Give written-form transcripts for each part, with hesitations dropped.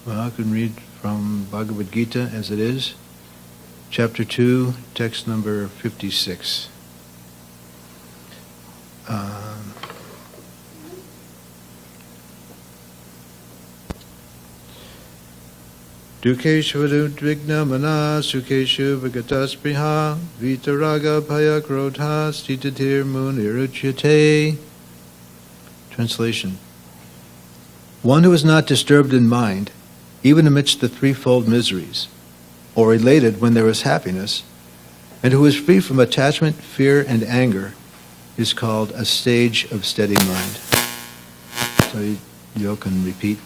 Well, I can read from Bhagavad Gita as it is, chapter 2, text number 56. Dukeshu udvigna mana sukeshu vagataspriha vitaraga bhaya krodha stitatir muniruchyate. Translation. One who is not disturbed in mind, even amidst the threefold miseries, or elated when there is happiness, and who is free from attachment, fear, and anger, is called a sage of steady mind. So you can repeat.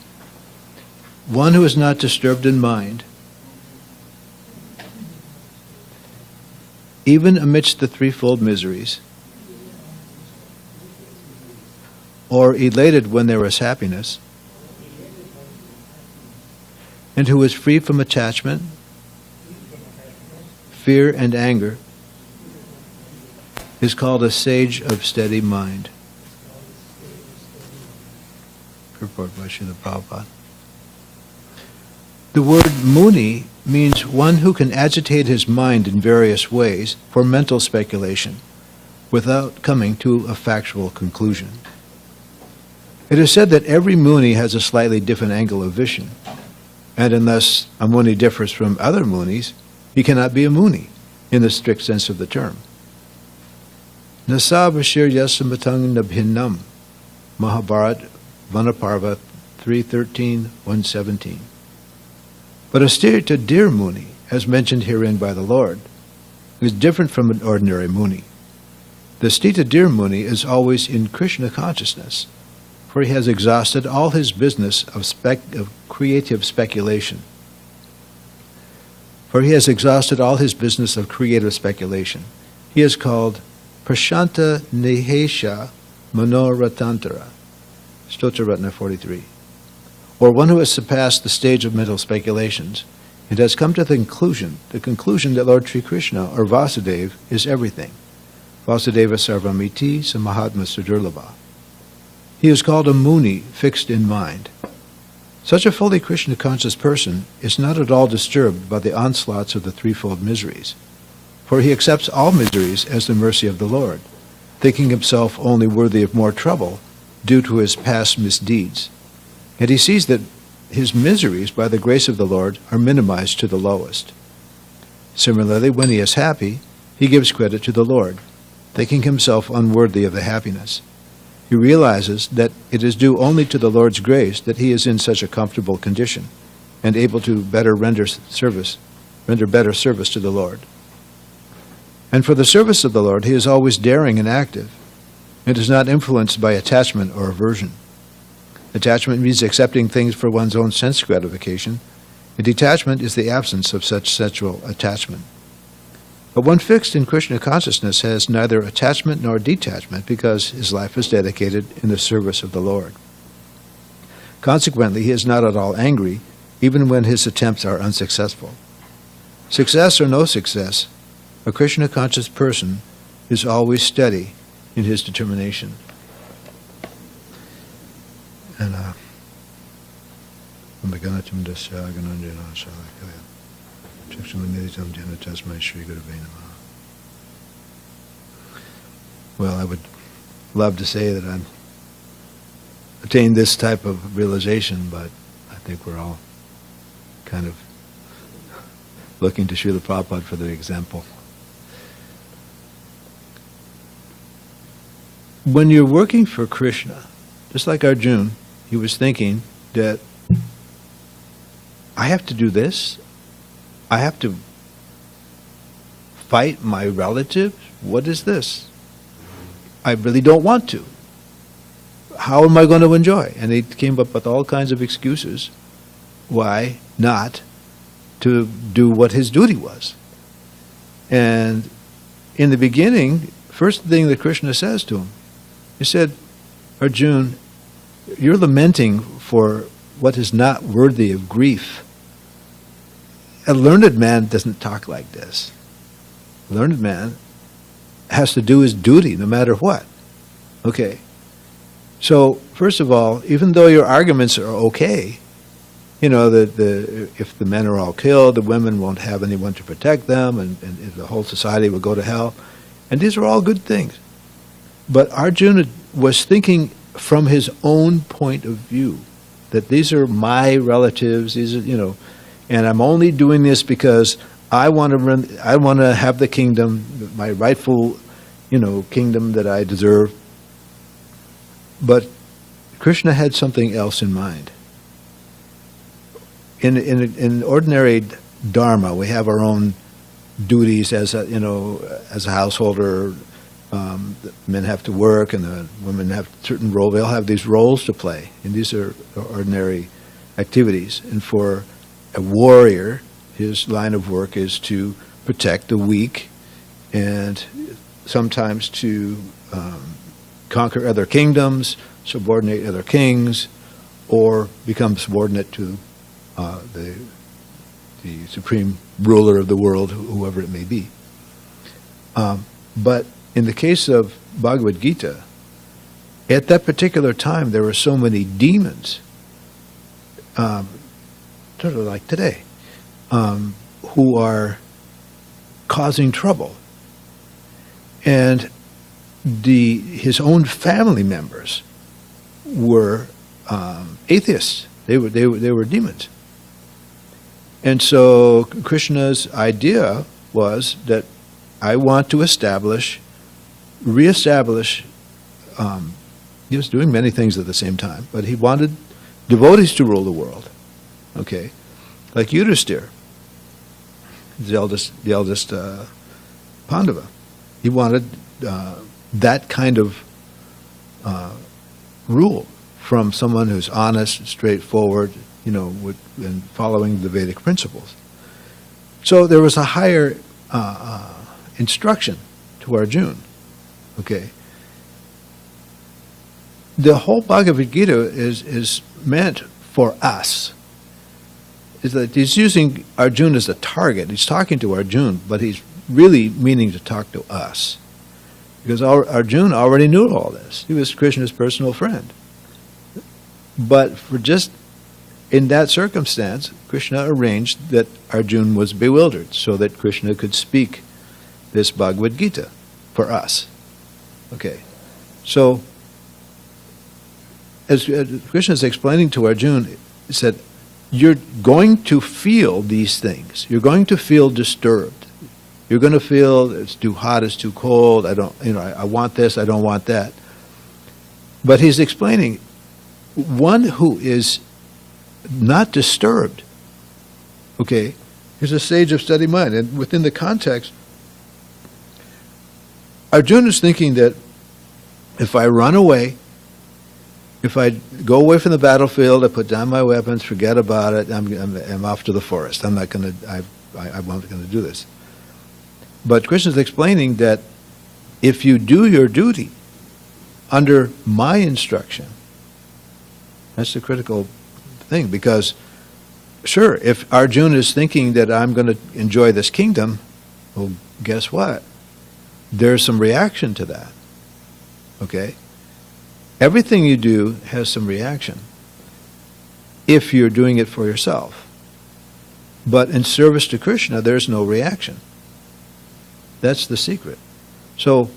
One who is not disturbed in mind, even amidst the threefold miseries, or elated when there is happiness, and who is free from attachment, fear, and anger, is called a sage of steady mind. Purport by Srila Prabhupada. The word muni means one who can agitate his mind in various ways for mental speculation without coming to a factual conclusion. It is said that every muni has a slightly different angle of vision, and unless a muni differs from other munis, he cannot be a muni in the strict sense of the term. Nasa Bashir Yasamatang Nabhinnam, Mahabharat Vanaparva 3:13-117. But a Stita Dir Muni, as mentioned herein by the Lord, is different from an ordinary Muni. The Stita Dir Muni is always in Krishna consciousness, for he has exhausted all his business of creative speculation. He is called Prashanta Nihesha Manoratantara, Stotraratna 43, or one who has surpassed the stage of mental speculations and has come to the conclusion that Lord Sri Krishna, or Vasudeva, is everything. Vasudeva Sarvamiti Samahatma Sudurlabha. He is called a Muni fixed in mind. Such a fully Krishna-conscious person is not at all disturbed by the onslaughts of the threefold miseries, for he accepts all miseries as the mercy of the Lord, thinking himself only worthy of more trouble due to his past misdeeds. And he sees that his miseries, by the grace of the Lord, are minimized to the lowest. Similarly, when he is happy, he gives credit to the Lord, thinking himself unworthy of the happiness. He realizes that it is due only to the Lord's grace that he is in such a comfortable condition and able to render better service to the Lord. And for the service of the Lord, he is always daring and active, and is not influenced by attachment or aversion. Attachment means accepting things for one's own sense gratification, and detachment is the absence of such sensual attachment. But one fixed in Krishna consciousness has neither attachment nor detachment because his life is dedicated in the service of the Lord. Consequently, he is not at all angry, even when his attempts are unsuccessful. Success or no success, a Krishna-conscious person is always steady in his determination. And well, I would love to say that I've attained this type of realization, but I think we're all kind of looking to Srila Prabhupada for the example. When you're working for Krishna, just like Arjuna, he was thinking that I have to do this, I have to fight my relatives, what is this? I really don't want to. How am I going to enjoy? And he came up with all kinds of excuses why not to do what his duty was. And in the beginning, first thing that Krishna says to him, he said, Arjuna, you're lamenting for what is not worthy of grief. A learned man doesn't talk like this. A learned man has to do his duty no matter what. Okay. So, first of all, even though your arguments are okay, if the men are all killed, the women won't have anyone to protect them, and the whole society will go to hell. And these are all good things. But Arjuna was thinking from his own point of view, that these are my relatives, these are, and I'm only doing this because I want to have the kingdom, my rightful, kingdom that I deserve. But Krishna had something else in mind. In ordinary dharma, we have our own duties as a householder. The men have to work, and the women have certain roles. They all have these roles to play, and these are ordinary activities. And for a warrior, his line of work is to protect the weak, and sometimes to conquer other kingdoms, subordinate other kings, or become subordinate to the supreme ruler of the world, whoever it may be. But in the case of Bhagavad Gita, at that particular time there were so many demons, sort of like today, who are causing trouble. And his own family members were atheists. They were demons. And so Krishna's idea was that I want to reestablish, he was doing many things at the same time, but he wanted devotees to rule the world. Okay, like Yudhisthira, the eldest Pandava. He wanted that kind of rule from someone who's honest, straightforward, and following the Vedic principles. So there was a higher instruction to Arjuna. Okay. The whole Bhagavad Gita is meant for us. Is that he's using Arjuna as a target. He's talking to Arjuna, but he's really meaning to talk to us. Because Arjuna already knew all this. He was Krishna's personal friend. But for just in that circumstance, Krishna arranged that Arjuna was bewildered so that Krishna could speak this Bhagavad Gita for us. Okay. So, as Krishna is explaining to Arjuna, he said, you're going to feel these things. You're going to feel disturbed. You're going to feel it's too hot, it's too cold, I want this, I don't want that. But he's explaining, one who is not disturbed, okay, is a sage of steady mind. And within the context, Arjuna is thinking that if I run away, if I go away from the battlefield, I put down my weapons, forget about it, I'm off to the forest. I'm not going to, I'm not going to do this. But Krishna is explaining that if you do your duty under my instruction, that's the critical thing, because sure, if Arjuna is thinking that I'm going to enjoy this kingdom, well, guess what? There's some reaction to that. Okay? Everything you do has some reaction if you're doing it for yourself. But in service to Krishna, there's no reaction. That's the secret. So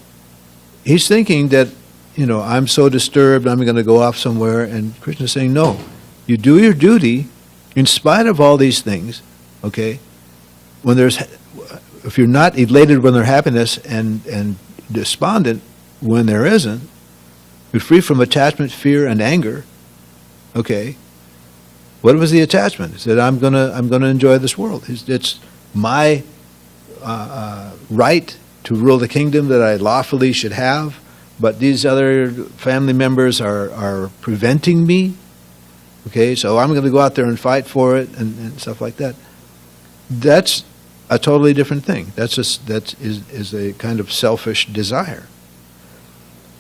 he's thinking that, I'm so disturbed, I'm going to go off somewhere, and Krishna's saying, no, you do your duty in spite of all these things, okay? If you're not elated when there's happiness and despondent when there isn't, you're free from attachment, fear, and anger, okay? What was the attachment? He said, I'm gonna enjoy this world. It's my right to rule the kingdom that I lawfully should have, but these other family members are preventing me. Okay, so I'm going to go out there and fight for it and stuff like that. That's a totally different thing. That is a kind of selfish desire.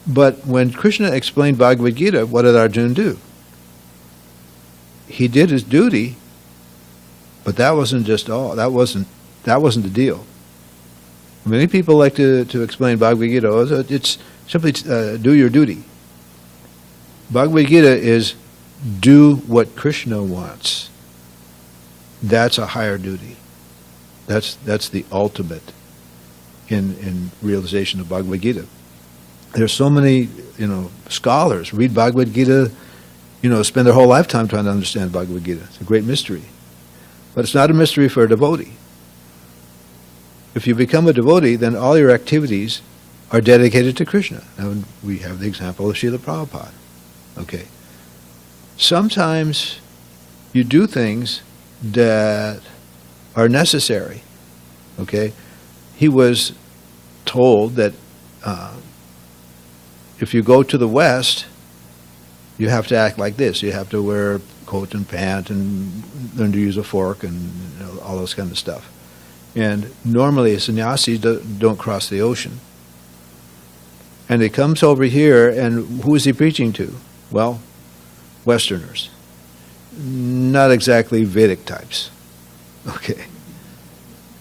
But when Krishna explained Bhagavad Gita, what did Arjuna do? He did his duty, but that wasn't just all. That wasn't the deal. Many people like to explain Bhagavad Gita. It's simply do your duty. Bhagavad Gita is do what Krishna wants. That's a higher duty. That's the ultimate in realization of Bhagavad Gita. There's so many, scholars read Bhagavad Gita, spend their whole lifetime trying to understand Bhagavad Gita. It's a great mystery. But it's not a mystery for a devotee. If you become a devotee, then all your activities are dedicated to Krishna. And we have the example of Srila Prabhupada. Okay. Sometimes you do things that are necessary. Okay. He was told that if you go to the West, you have to act like this. You have to wear a coat and pant and learn to use a fork and all those kind of stuff. And normally sannyasis don't cross the ocean. And he comes over here, and who is he preaching to? Well, Westerners. Not exactly Vedic types. Okay.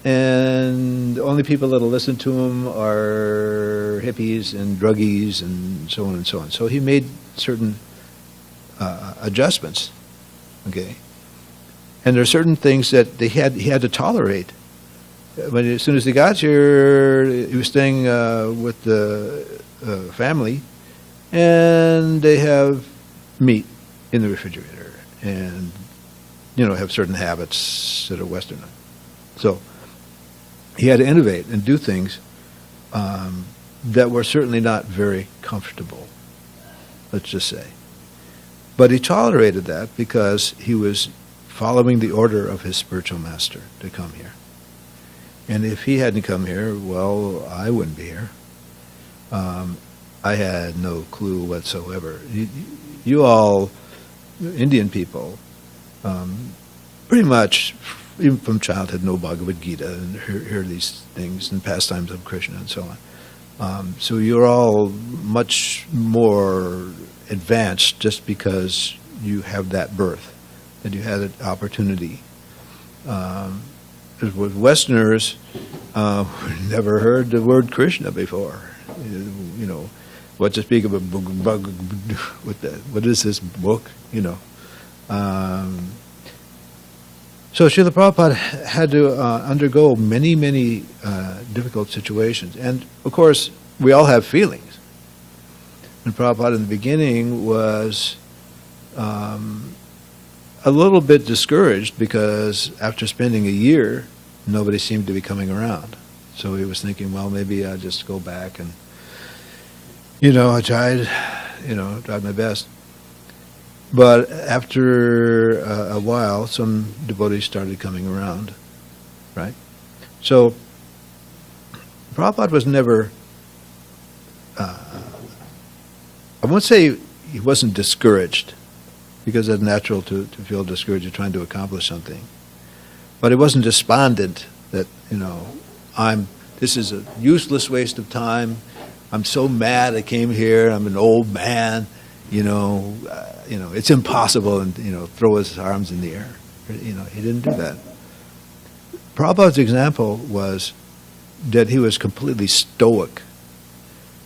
And the only people that will listen to him are hippies and druggies and so on and so on. So he made certain adjustments. Okay. And there are certain things that he had to tolerate. But as soon as he got here, he was staying with the family, and they have meat in the refrigerator, and have certain habits that are Western. So he had to innovate and do things that were certainly not very comfortable, let's just say. But he tolerated that because he was following the order of his spiritual master to come here. And if he hadn't come here, well, I wouldn't be here. I had no clue whatsoever. You all, Indian people, pretty much, even from childhood, know Bhagavad Gita and hear these things and pastimes of Krishna and so on. So you're all much more advanced just because you have that birth, that you had an opportunity. With Westerners, never heard the word Krishna before. What to speak of a book? What is this book? So Srila Prabhupada had to undergo many, many difficult situations, and of course we all have feelings. And Prabhupada in the beginning was a little bit discouraged because after spending a year, nobody seemed to be coming around. So he was thinking, well, maybe I'll just go back and, I tried my best. But after a while, some devotees started coming around, right? So Prabhupada was never, I won't say he wasn't discouraged, because it's natural to feel discouraged you're trying to accomplish something. But it wasn't despondent that, this is a useless waste of time. I'm so mad I came here. I'm an old man. It's impossible, and, throw his arms in the air. He didn't do that. Prabhupada's example was that he was completely stoic.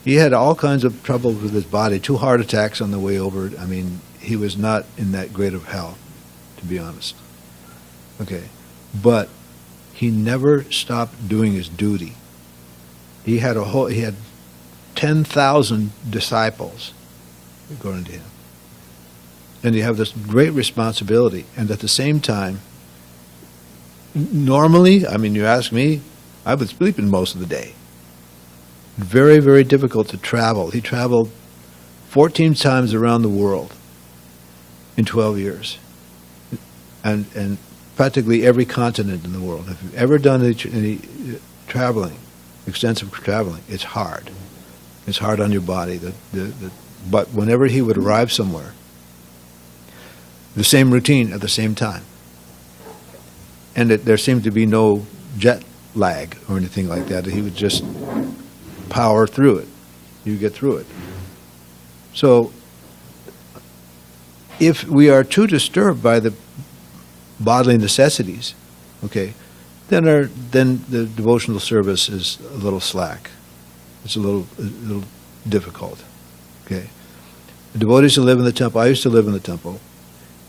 He had all kinds of troubles with his body, 2 heart attacks on the way over. I mean, he was not in that great of health, to be honest. Okay. But he never stopped doing his duty. He had 10,000 disciples, according to him. And you have this great responsibility. And at the same time, normally, you ask me, I was sleeping most of the day. Very, very difficult to travel. He traveled 14 times around the world in 12 years. And practically every continent in the world. If you've ever done any traveling, extensive traveling, it's hard. It's hard on your body. But whenever he would arrive somewhere, the same routine at the same time. And there seemed to be no jet lag or anything like that. He would just power through it. You get through it. So if we are too disturbed by the bodily necessities, okay, then the devotional service is a little slack. It's a little difficult. Okay. The devotees who live in the temple, I used to live in the temple,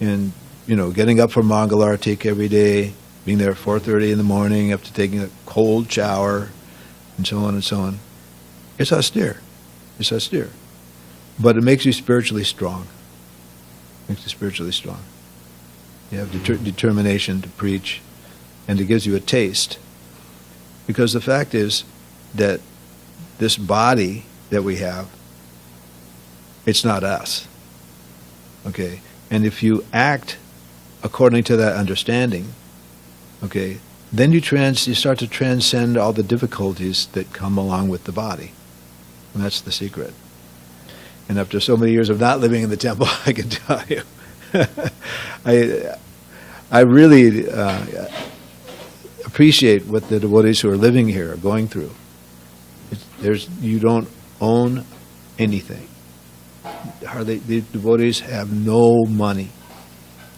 and getting up for Mangalartik every day, being there at 4:30 in the morning after taking a cold shower, and so on and so on. It's austere. It's austere. But it makes you spiritually strong. Makes you spiritually strong. You have determination to preach, and it gives you a taste. Because the fact is that this body that we have, it's not us. Okay? And if you act according to that understanding, okay, then you start to transcend all the difficulties that come along with the body. And that's the secret. And after so many years of not living in the temple, I can tell you, I really appreciate what the devotees who are living here are going through. You don't own anything. The devotees have no money.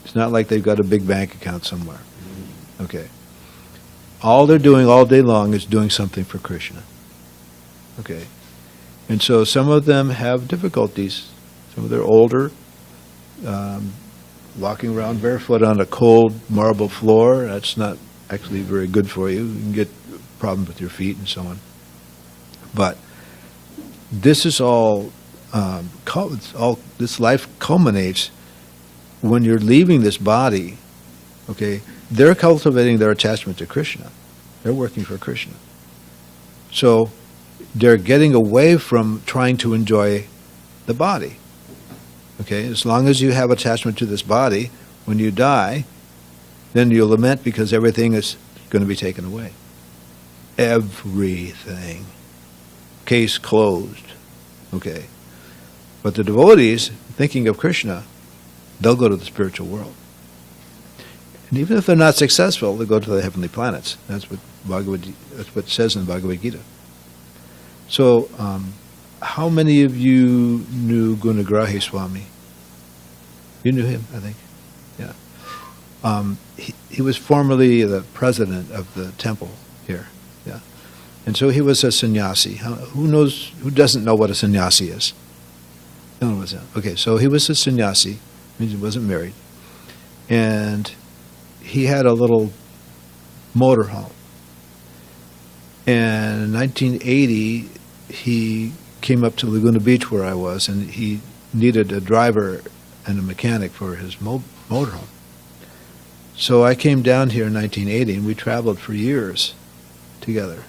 It's not like they've got a big bank account somewhere. Okay. All they're doing all day long is doing something for Krishna. Okay. And so some of them have difficulties. Some of them are older, walking around barefoot on a cold marble floor. That's not actually very good for you. You can get problems with your feet and so on. But this is all this life culminates when you're leaving this body. Okay, they're cultivating their attachment to Krishna. They're working for Krishna. So they're getting away from trying to enjoy the body. Okay, as long as you have attachment to this body, when you die, then you'll lament because everything is going to be taken away. Everything. Case closed. Okay. But the devotees, thinking of Krishna, they'll go to the spiritual world. And even if they're not successful, they'll go to the heavenly planets. That's what it says in Bhagavad Gita. So, how many of you knew Gunagrahi Swami? You knew him, I think. Yeah. He was formerly the president of the temple here. Yeah. And so he was a sannyasi. Who doesn't know what a sannyasi is? No one was that. Okay, so he was a sannyasi, means he wasn't married. And he had a little motorhome. And in 1980, he came up to Laguna Beach where I was, and he needed a driver and a mechanic for his motorhome. So I came down here in 1980, and we traveled for years together.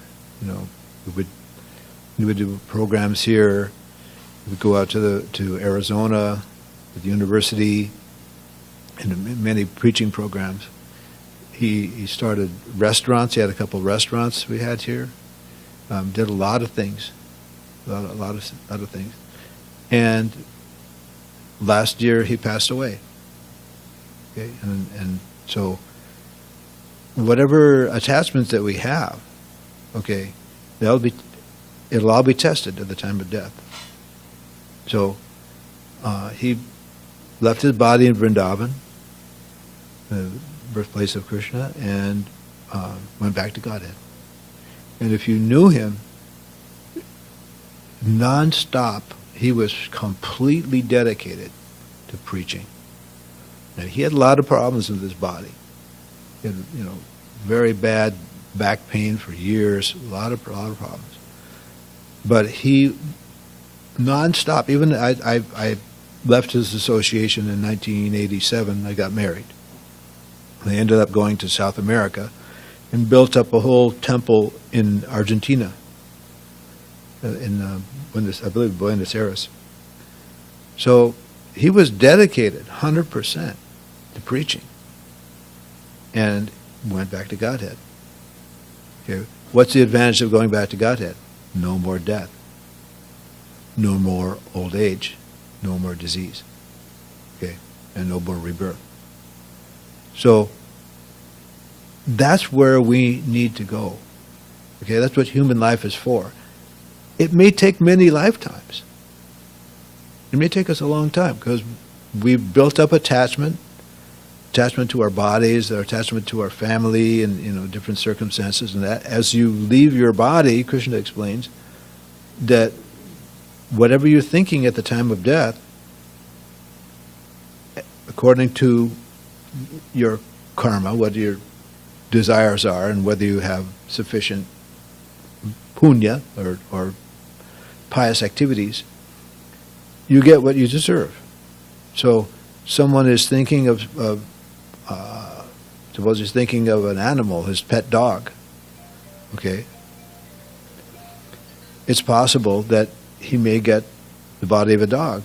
We would do programs here. We would go out to Arizona, at the university, and many preaching programs. He started restaurants. He had a couple of restaurants we had here. Did a lot of things, a lot of things. And last year he passed away. Okay, and so whatever attachments that we have, okay, it'll all be tested at the time of death. So he left his body in Vrindavan, the birthplace of Krishna, and went back to Godhead. And if you knew him, non-stop, he was completely dedicated to preaching. And he had a lot of problems with his body. He had, very bad back pain for years, a lot of problems. But he, non-stop, even I left his association in 1987, I got married. They ended up going to South America and built up a whole temple in Argentina, I believe Buenos Aires. So he was dedicated 100% to preaching and went back to Godhead. Okay. What's the advantage of going back to Godhead? No more death. No more old age. No more disease. Okay. And no more rebirth. So that's where we need to go. Okay, that's what human life is for. It may take many lifetimes. It may take us a long time because we've built up attachment to our bodies, our attachment to our family, and different circumstances. And that as you leave your body, Krishna explains that whatever you're thinking at the time of death, according to your karma, what your desires are, and whether you have sufficient punya or pious activities, you get what you deserve. So someone is thinking of suppose he's thinking of an animal, his pet dog, okay? It's possible that he may get the body of a dog.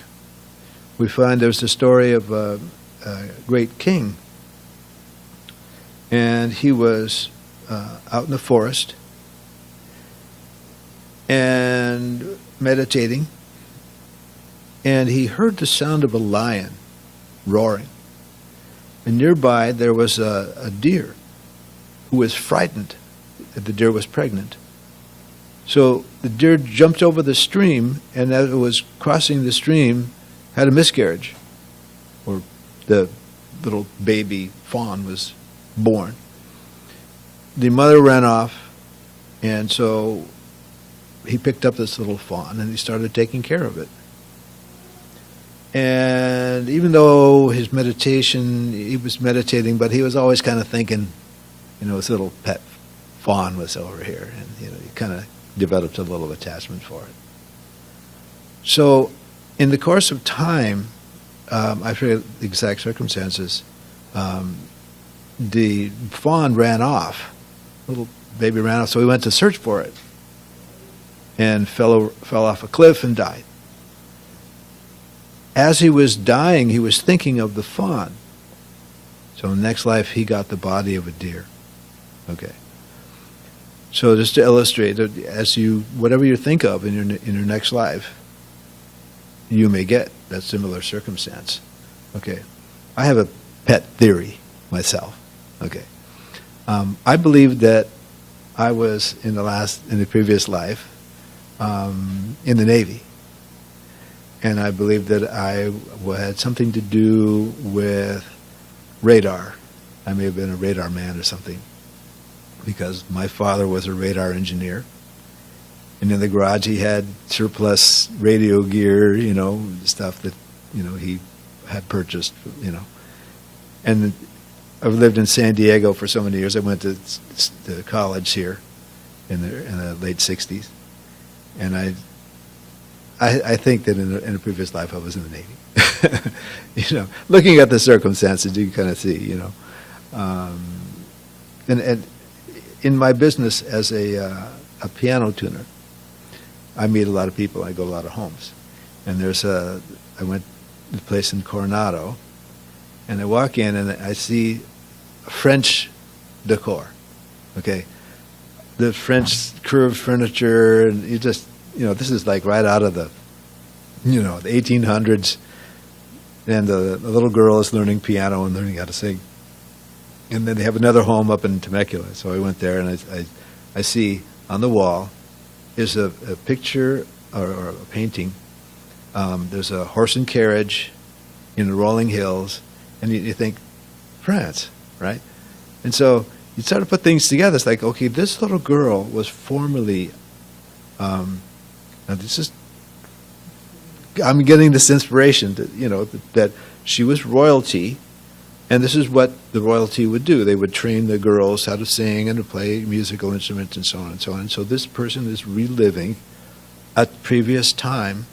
We find there's the story of a great king, and he was out in the forest and meditating, and he heard the sound of a lion roaring. And nearby there was a deer who was frightened that the deer was pregnant. So the deer jumped over the stream, and as it was crossing the stream, had a miscarriage, or the little baby fawn was born. The mother ran off, and so he picked up this little fawn and he started taking care of it. And even though his meditation, he was meditating, but he was always kind of thinking, his little pet fawn was over here, and he kind of developed a little attachment for it. So in the course of time, I forget the exact circumstances, the fawn ran off, little baby ran off, so he went to search for it and fell off a cliff and died. As he was dying, he was thinking of the fawn. So in the next life, he got the body of a deer. Okay. So just to illustrate, whatever you think of in your next life, you may get that similar circumstance. Okay. I have a pet theory myself. Okay. I believe that I was in the previous life in the Navy. And I believe that I had something to do with radar. I may have been a radar man or something, because my father was a radar engineer. And in the garage he had surplus radio gear, stuff that, he had purchased, And I've lived in SanDiego for so many years. I went to college here in the late 60s. And I think that in a previous life I was in the Navy. Looking at the circumstances, you can kind of see, and in my business as a piano tuner, I meet a lot of people. I go to a lot of homes, and I went to a place in Coronado, and I walk in and I see French decor. Okay, the French curved furniture, and you just. This is like right out of the 1800s, and the little girl is learning piano and learning how to sing. And then they have another home up in Temecula, so I went there, and I see on the wall is a picture or a painting. There's a horse and carriage in the rolling hills, and you think, France, right? And so you start to put things together. It's like, okay, this little girl was formerly... Now I'm getting this inspiration that she was royalty, and this is what the royalty would do. They would train the girls how to sing and to play musical instruments and so on and so on. So this person is reliving a previous time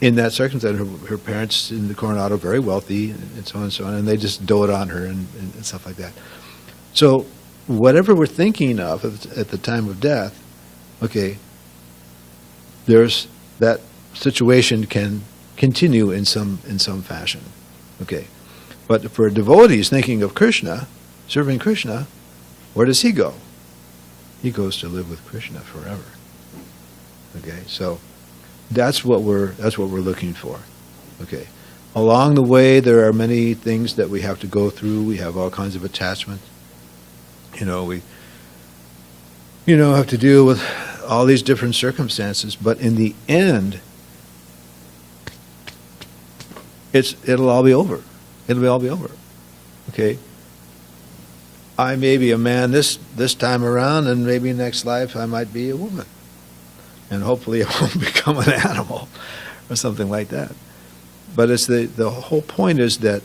in that circumstance. Her parents in the Coronado very wealthy and so on, and they just dote on her and stuff like that. So whatever we're thinking of at the time of death, okay, there's that situation can continue in some fashion, okay. But for devotees thinking of Krishna, serving Krishna, where does he go? He goes to live with Krishna forever. Okay, so that's what we're looking for. Okay, along the way there are many things that we have to go through. We have all kinds of attachments. We have to deal with all these different circumstances, but in the end, it'll all be over. It'll all be over. Okay? I may be a man this time around, and maybe next life I might be a woman. And hopefully I won't become an animal or something like that. But it's the whole point is that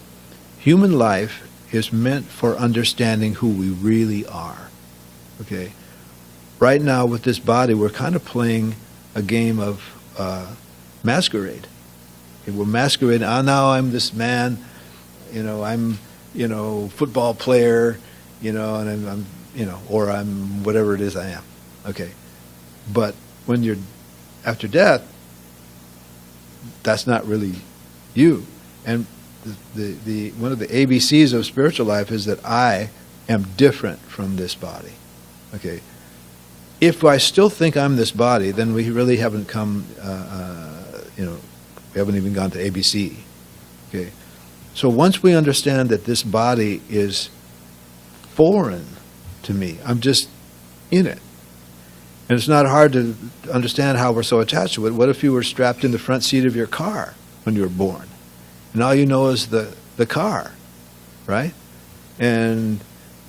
human life is meant for understanding who we really are. Okay? Right now with this body, we're kind of playing a game of masquerade. Okay, we're masquerading. Oh, now I'm this man. I'm football player. And I'm or I'm whatever it is I am. Okay, but when you're after death, that's not really you. And the one of the ABCs of spiritual life is that I am different from this body. Okay. If I still think I'm this body, then we really haven't come, we haven't even gone to ABC. Okay. So once we understand that this body is foreign to me, I'm just in it. And it's not hard to understand how we're so attached to it. What if you were strapped in the front seat of your car when you were born? And all you know is the car, right? And,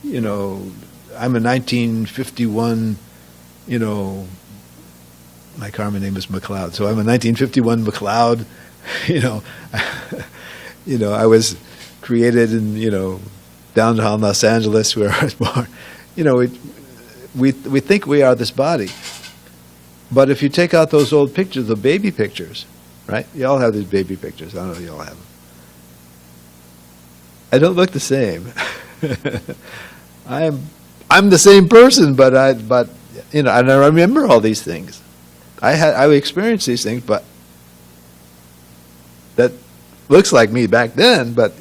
I'm a 1951, my Karma name is McLeod, so I'm a 1951 McLeod. I was created in, downtown Los Angeles where I was born. We think we are this body. But if you take out those old pictures, the baby pictures, right? You all have these baby pictures. I don't know if you all have them. I don't look the same. I'm the same person, but I remember all these things. I experienced these things, but that looks like me back then, but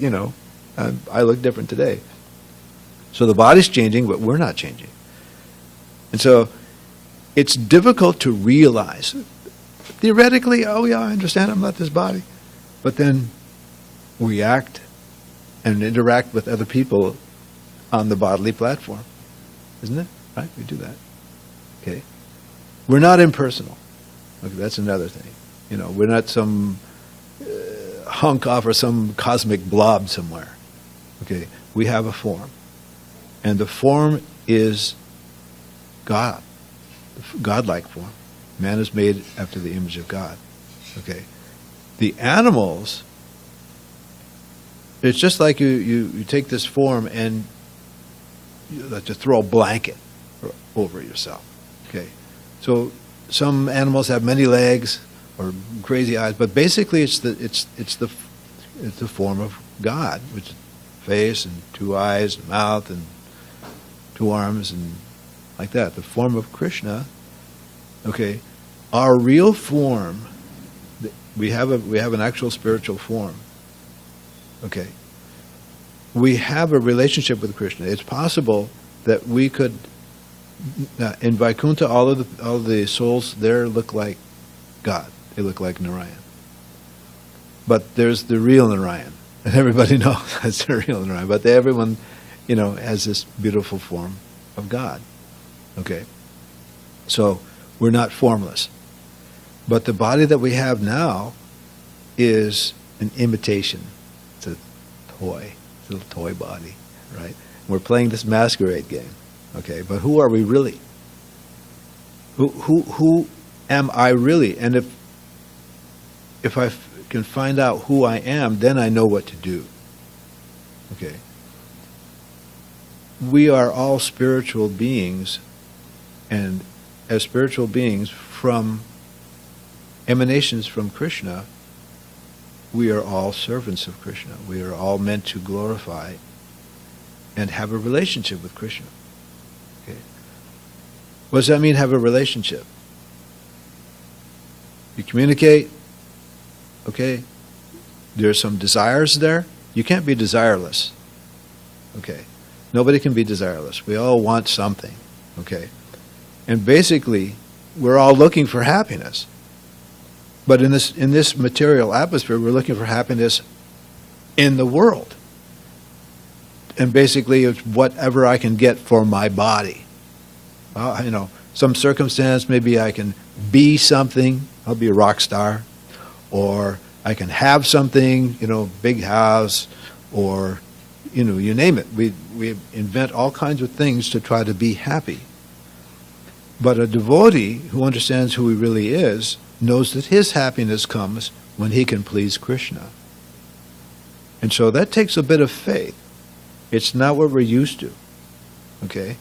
I look different today. So the body's changing, but we're not changing. And so it's difficult to realize. Theoretically, oh yeah, I understand I'm not this body. But then we act and interact with other people on the bodily platform. Isn't it? Right? We do that. Okay. We're not impersonal. Okay, that's another thing. We're not some hunk off or some cosmic blob somewhere. Okay. We have a form. And the form is God. The godlike form. Man is made after the image of God. Okay. The animals, it's just like you take this form and you have to throw a blanket over yourself. Okay. So some animals have many legs or crazy eyes, but basically it's the form of God, which is face and two eyes, and mouth and two arms and like that. The form of Krishna. Okay. Our real form, we have an actual spiritual form. Okay. We have a relationship with Krishna. It's possible that we could, in Vaikuntha, all of the souls there look like God. They look like Narayan. But there's the real Narayan, and everybody knows that's the real Narayan. But everyone, has this beautiful form of God. Okay. So we're not formless. But the body that we have now is an imitation. It's a toy. It's a little toy body, right? We're playing this masquerade game. Okay, but who are we really? Who am I really? And if I can find out who I am, then I know what to do. Okay. We are all spiritual beings, and as spiritual beings from emanations from Krishna, we are all servants of Krishna. We are all meant to glorify and have a relationship with Krishna. Okay. What does that mean, have a relationship? You communicate, okay? There's some desires there. You can't be desireless. Okay. Nobody can be desireless. We all want something. Okay. And basically, we're all looking for happiness. But in this material atmosphere, we're looking for happiness in the world. And basically, it's whatever I can get for my body. Some circumstance, maybe I can be something. I'll be a rock star. Or I can have something, big house, or, you name it. We invent all kinds of things to try to be happy. But a devotee who understands who he really is knows that his happiness comes when he can please Krishna. And so that takes a bit of faith. It's not what we're used to, okay?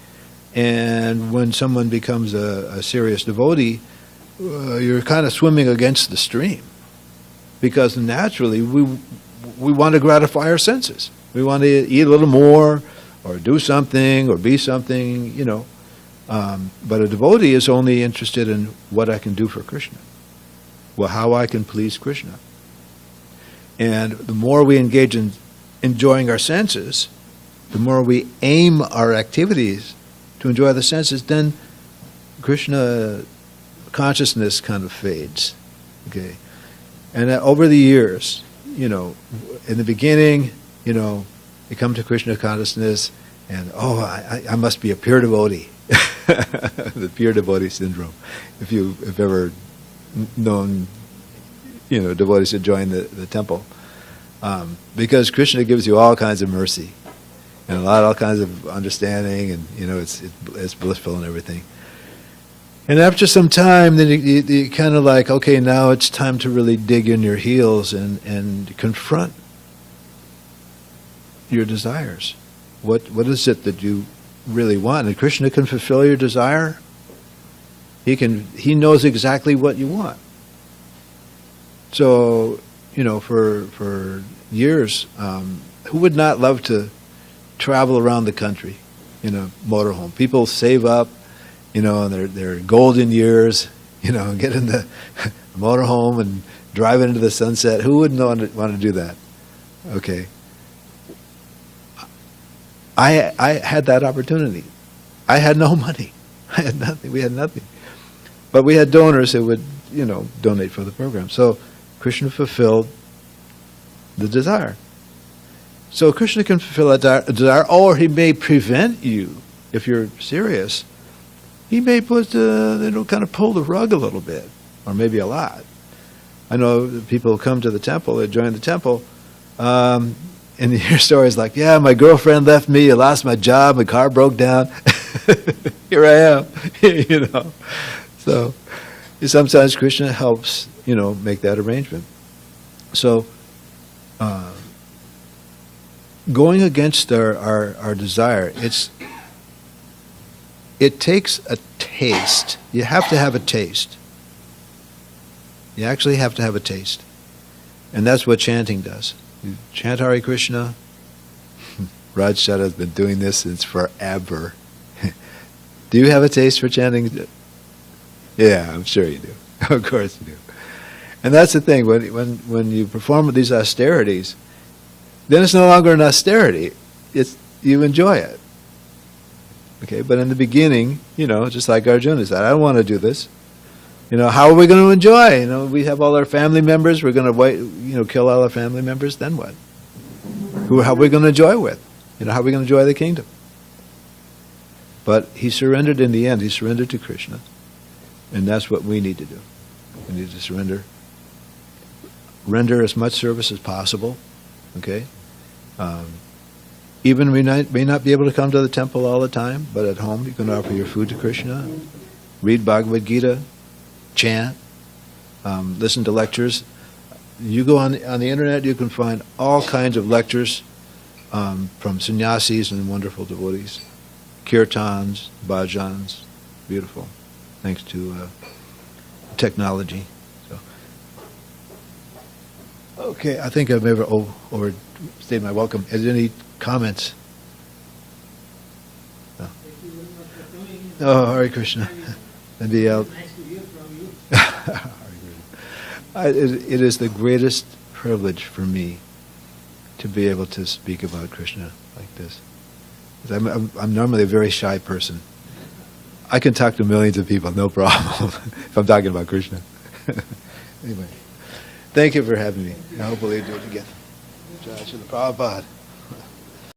And when someone becomes a serious devotee, you're kind of swimming against the stream, because naturally we want to gratify our senses. We want to eat a little more, or do something, or be something, you know. But a devotee is only interested in what I can do for Krishna, well, how I can please Krishna. And the more we engage in enjoying our senses, the more we aim our activities to enjoy the senses, then Krishna consciousness kind of fades. Okay, and over the years, you know, in the beginning, you know, you come to Krishna consciousness, and I must be a pure devotee, the pure devotee syndrome. If you've ever known, you know, devotees that join the temple, because Krishna gives you all kinds of mercy and all kinds of understanding, and you know, it's blissful and everything. And after some time, then you kind of like, okay, now it's time to really dig in your heels and confront your desires. What is it that you really want? And Krishna can fulfill your desire. He knows exactly what you want. So, you know, for years, who would not love to travel around the country in a motorhome? People save up, you know, in their golden years, you know, get in the motorhome and drive into the sunset. Who wouldn't want to do that? Okay. I had that opportunity. I had no money. I had nothing. We had nothing. But we had donors who would, you know, donate for the program. So Krishna fulfilled the desire. So Krishna can fulfill a desire, or he may prevent you, if you're serious. He may put, kind of pull the rug a little bit, or maybe a lot. I know people come to the temple, they join the temple, and you hear stories like, yeah, my girlfriend left me, I lost my job, my car broke down, here I am, you know. So sometimes Krishna helps, you know, make that arrangement. So going against our desire, it takes a taste. You have to have a taste. You actually have to have a taste. And that's what chanting does. You chant Hare Krishna. Raj Shada has been doing this since forever. Do you have a taste for chanting? Yeah, I'm sure you do. Of course you do. And that's the thing. When you perform these austerities, then it's no longer an austerity. You enjoy it. Okay, but in the beginning, you know, just like Arjuna said, I don't want to do this. You know, how are we going to enjoy? You know, we have all our family members. We're going to, kill all our family members. Then what? How are we going to enjoy with? You know, how are we going to enjoy the kingdom? But he surrendered in the end. He surrendered to Krishna, and that's what we need to do. We need to surrender, render as much service as possible. Okay. Even we may not be able to come to the temple all the time, but at home you can offer your food to Krishna, read Bhagavad Gita, chant, listen to lectures. You go on the internet, you can find all kinds of lectures from sannyasis and wonderful devotees. Kirtans, bhajans, beautiful, thanks to technology. So, okay, I think I've ever overstayed my welcome. Is there any comments? No. Oh, Hare Krishna. Maybe Nice to hear from you. it is the greatest privilege for me to be able to speak about Krishna like this. I'm normally a very shy person. I can talk to millions of people, no problem, if I'm talking about Krishna. Anyway, thank you for having me. I hope we'll do it again. Jai Srila Prabhupada.